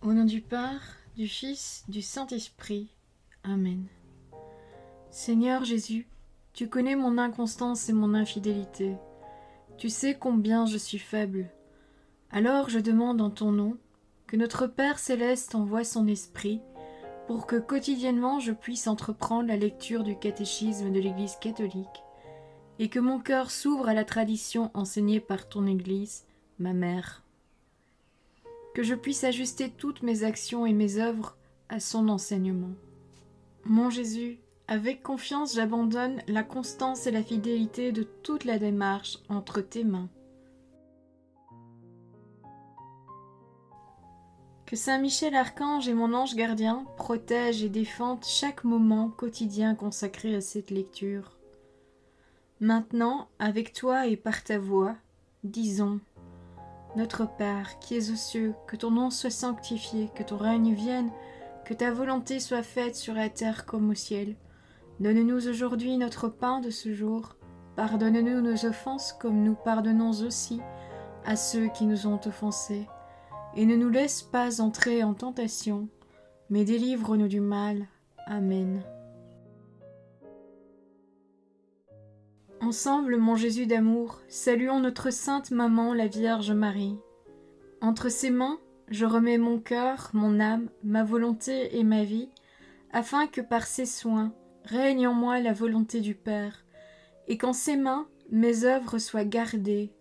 Au nom du Père, du Fils, du Saint-Esprit. Amen. Seigneur Jésus, tu connais mon inconstance et mon infidélité. Tu sais combien je suis faible. Alors je demande en ton nom que notre Père céleste envoie son Esprit pour que quotidiennement je puisse entreprendre la lecture du catéchisme de l'Église catholique et que mon cœur s'ouvre à la tradition enseignée par ton Église, ma mère. Que je puisse ajuster toutes mes actions et mes œuvres à son enseignement. Mon Jésus, avec confiance j'abandonne la constance et la fidélité de toute la démarche entre tes mains. Que Saint Michel Archange et mon ange gardien protègent et défendent chaque moment quotidien consacré à cette lecture. Maintenant, avec toi et par ta voix, disons: Notre Père, qui es aux cieux, que ton nom soit sanctifié, que ton règne vienne, que ta volonté soit faite sur la terre comme au ciel. Donne-nous aujourd'hui notre pain de ce jour. Pardonne-nous nos offenses comme nous pardonnons aussi à ceux qui nous ont offensés. Et ne nous laisse pas entrer en tentation, mais délivre-nous du mal. Amen. Ensemble, mon Jésus d'amour, saluons notre sainte maman, la Vierge Marie. Entre ses mains, je remets mon cœur, mon âme, ma volonté et ma vie, afin que par ses soins règne en moi la volonté du Père, et qu'en ses mains mes œuvres soient gardées,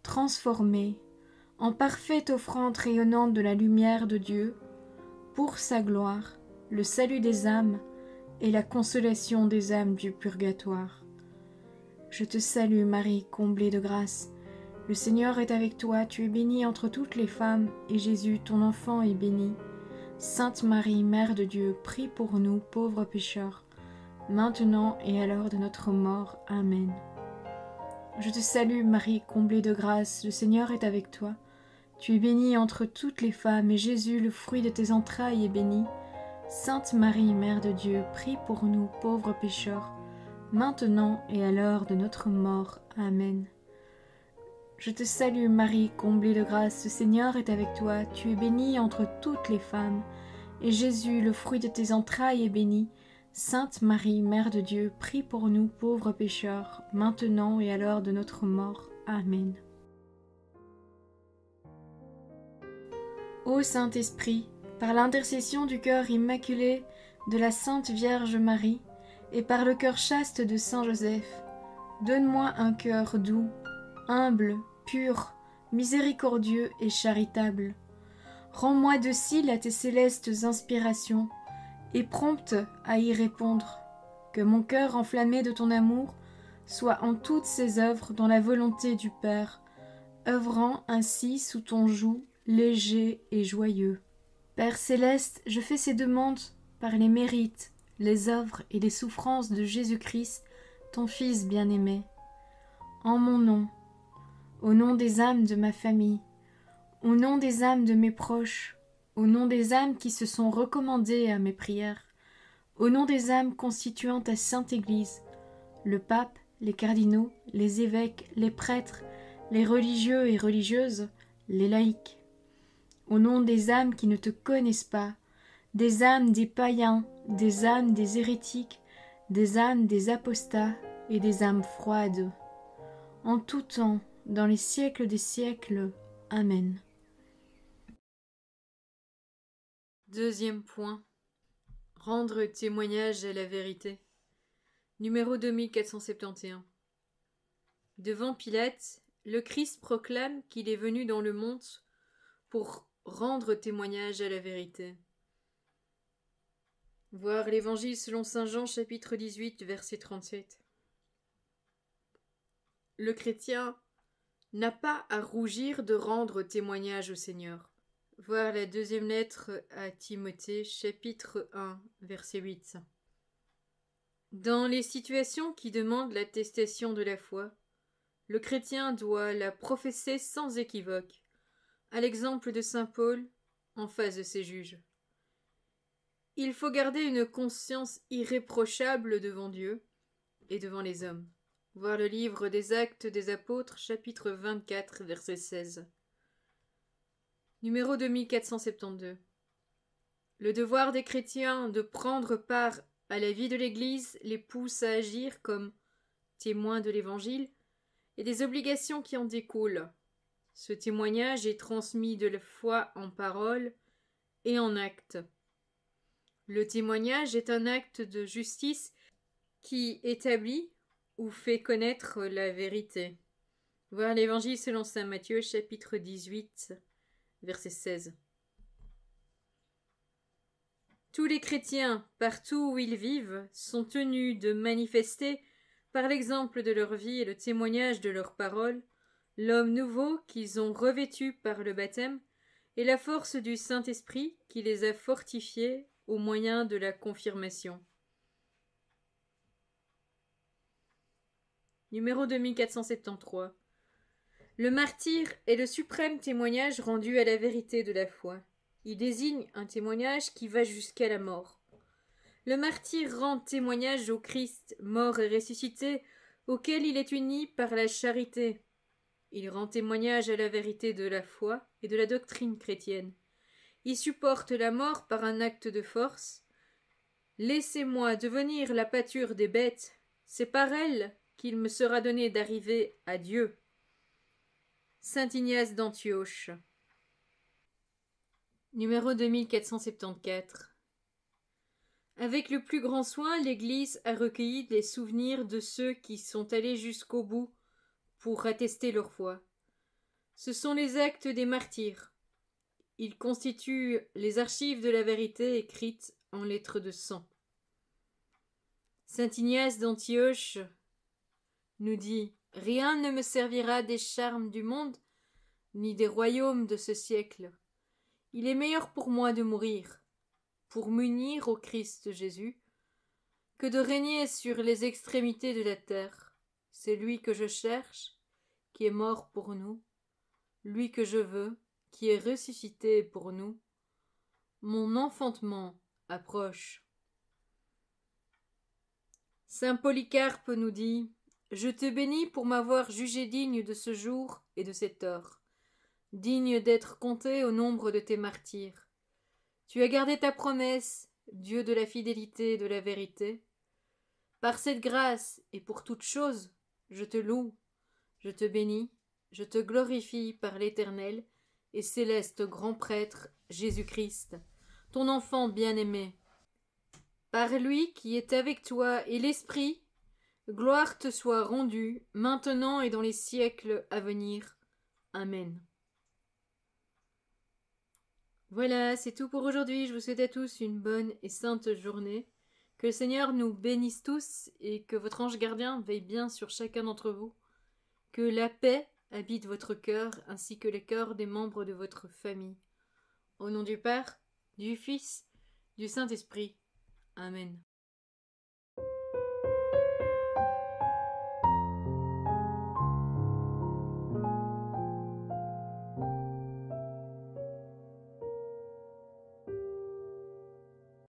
transformées, en parfaite offrande rayonnante de la lumière de Dieu, pour sa gloire, le salut des âmes et la consolation des âmes du purgatoire. Je te salue Marie, comblée de grâce. Le Seigneur est avec toi, tu es bénie entre toutes les femmes, et Jésus, ton enfant, est béni. Sainte Marie, Mère de Dieu, prie pour nous, pauvres pécheurs, maintenant et à l'heure de notre mort. Amen. Je te salue Marie, comblée de grâce, le Seigneur est avec toi. Tu es bénie entre toutes les femmes, et Jésus, le fruit de tes entrailles, est béni. Sainte Marie, Mère de Dieu, prie pour nous, pauvres pécheurs, maintenant et à l'heure de notre mort. Amen. Je te salue Marie, comblée de grâce, le Seigneur est avec toi, tu es bénie entre toutes les femmes, et Jésus, le fruit de tes entrailles, est béni. Sainte Marie, Mère de Dieu, prie pour nous pauvres pécheurs, maintenant et à l'heure de notre mort. Amen. Ô Saint-Esprit, par l'intercession du cœur immaculé de la Sainte Vierge Marie, et par le cœur chaste de Saint Joseph, donne-moi un cœur doux, humble, pur, miséricordieux et charitable. Rends-moi docile à tes célestes inspirations, et prompte à y répondre. Que mon cœur enflammé de ton amour soit en toutes ses œuvres dans la volonté du Père, œuvrant ainsi sous ton joug léger et joyeux. Père céleste, je fais ces demandes par les mérites, les œuvres et les souffrances de Jésus-Christ, ton Fils bien-aimé. En mon nom, au nom des âmes de ma famille, au nom des âmes de mes proches, au nom des âmes qui se sont recommandées à mes prières, au nom des âmes constituant ta Sainte Église, le pape, les cardinaux, les évêques, les prêtres, les religieux et religieuses, les laïcs, au nom des âmes qui ne te connaissent pas, des âmes des païens, des âmes des hérétiques, des âmes des apostats et des âmes froides. En tout temps, dans les siècles des siècles. Amen. Deuxième point. Rendre témoignage à la vérité. Numéro 2471. Devant Pilate, le Christ proclame qu'il est venu dans le monde pour rendre témoignage à la vérité. Voir l'Évangile selon saint Jean, chapitre 18, verset 37. Le chrétien n'a pas à rougir de rendre témoignage au Seigneur. Voir la deuxième lettre à Timothée, chapitre 1, verset 8. Dans les situations qui demandent l'attestation de la foi, le chrétien doit la professer sans équivoque, à l'exemple de saint Paul en face de ses juges. Il faut garder une conscience irréprochable devant Dieu et devant les hommes. Voir le livre des Actes des Apôtres, chapitre 24, verset 16. Numéro 2472. Le devoir des chrétiens de prendre part à la vie de l'Église les pousse à agir comme témoins de l'Évangile et des obligations qui en découlent. Ce témoignage est transmis de la foi en parole et en acte. Le témoignage est un acte de justice qui établit ou fait connaître la vérité. Voir l'Évangile selon saint Matthieu, chapitre 18, verset 16. Tous les chrétiens, partout où ils vivent, sont tenus de manifester, par l'exemple de leur vie et le témoignage de leurs paroles, l'homme nouveau qu'ils ont revêtu par le baptême et la force du Saint-Esprit qui les a fortifiés au moyen de la confirmation. Numéro 2473. Le martyre est le suprême témoignage rendu à la vérité de la foi. Il désigne un témoignage qui va jusqu'à la mort. Le martyr rend témoignage au Christ, mort et ressuscité, auquel il est uni par la charité. Il rend témoignage à la vérité de la foi et de la doctrine chrétienne. Il supporte la mort par un acte de force. Laissez-moi devenir la pâture des bêtes, c'est par elle qu'il me sera donné d'arriver à Dieu. Saint Ignace d'Antioche. Numéro 2474. Avec le plus grand soin, l'Église a recueilli les souvenirs de ceux qui sont allés jusqu'au bout pour attester leur foi. Ce sont les actes des martyrs. Ils constituent les archives de la vérité écrites en lettres de sang. Saint Ignace d'Antioche nous dit « Rien ne me servira des charmes du monde, ni des royaumes de ce siècle. Il est meilleur pour moi de mourir, pour m'unir au Christ Jésus, que de régner sur les extrémités de la terre. C'est lui que je cherche, qui est mort pour nous, lui que je veux, qui est ressuscité pour nous. Mon enfantement approche. » Saint Polycarpe nous dit « Je te bénis pour m'avoir jugé digne de ce jour et de cette heure, digne d'être compté au nombre de tes martyrs. Tu as gardé ta promesse, Dieu de la fidélité et de la vérité. Par cette grâce et pour toute chose, je te loue, je te bénis, je te glorifie par l'Éternel et céleste grand prêtre Jésus-Christ, ton enfant bien-aimé. Par lui qui est avec toi et l'Esprit, gloire te soit rendue, maintenant et dans les siècles à venir. Amen. Voilà, c'est tout pour aujourd'hui. Je vous souhaite à tous une bonne et sainte journée. Que le Seigneur nous bénisse tous et que votre ange gardien veille bien sur chacun d'entre vous. Que la paix habite votre cœur ainsi que les cœurs des membres de votre famille. Au nom du Père, du Fils, du Saint-Esprit. Amen.